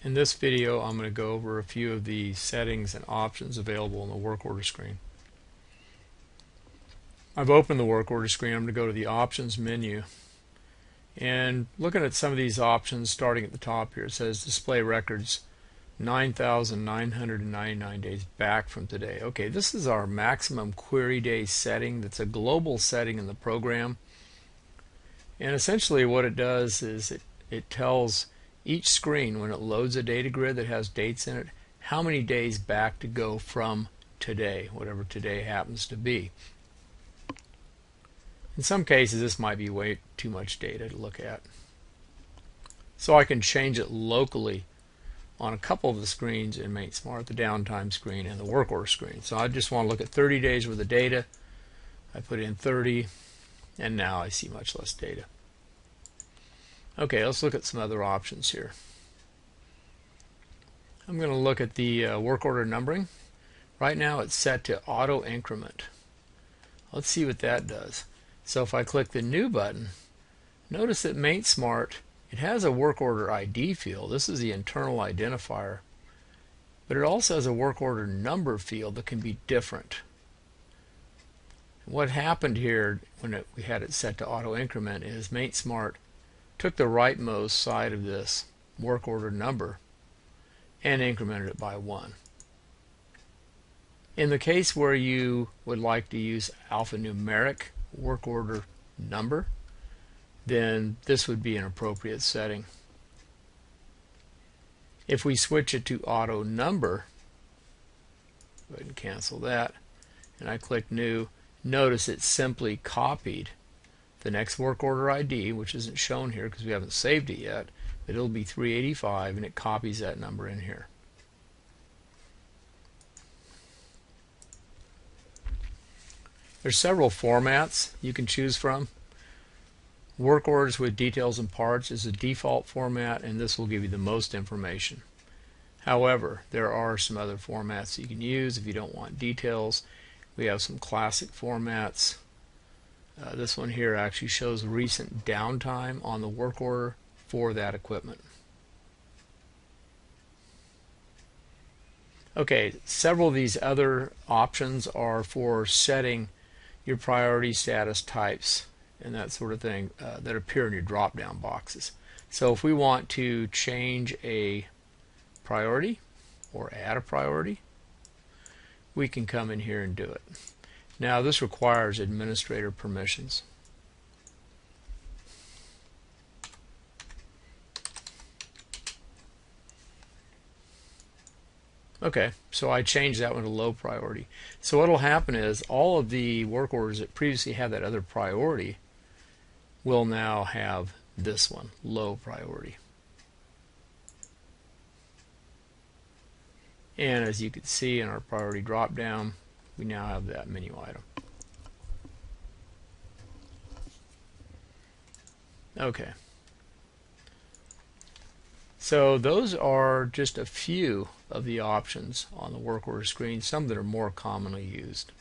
In this video, I'm going to go over a few of the settings and options available in the work order screen. I've opened the work order screen. I'm going to go to the options menu, and looking at some of these options, starting at the top here, it says display records 9,999 days back from today. Okay, this is our maximum query day setting. That's a global setting in the program, and essentially what it does is it tells each screen, when it loads a data grid that has dates in it, how many days back to go from today, whatever today happens to be. In some cases this might be way too much data to look at, so I can change it locally on a couple of the screens in MateSmart, the downtime screen and the work order screen. So I just want to look at 30 days worth of data. I put in 30, and now I see much less data. Okay, let's look at some other options here. I'm going to look at the work order numbering. Right now it's set to auto increment. Let's see what that does. So if I click the new button, notice that MateSmart, it has a work order ID field. This is the internal identifier, but it also has a work order number field that can be different. What happened here when we had it set to auto increment is MateSmart took the rightmost side of this work order number and incremented it by 1. In the case where you would like to use alphanumeric work order number, then this would be an appropriate setting. If we switch it to auto number, go ahead and cancel that, and I click new, notice it simply copied the next work order ID, which isn't shown here because we haven't saved it yet, but it'll be 385, and it copies that number in here. There's several formats you can choose from. Work orders with details and parts is a default format, and this will give you the most information. However, there are some other formats you can use if you don't want details. We have some classic formats. This one here actually shows recent downtime on the work order for that equipment. Okay, several of these other options are for setting your priority status types and that sort of thing that appear in your drop-down boxes. So if we want to change a priority or add a priority, we can come in here and do it. Now this requires administrator permissions. Okay, so I changed that one to low priority. So what will happen is all of the work orders that previously had that other priority will now have this one, low priority. And as you can see in our priority drop down, we now have that menu item. Okay. So those are just a few of the options on the work order screen, some that are more commonly used.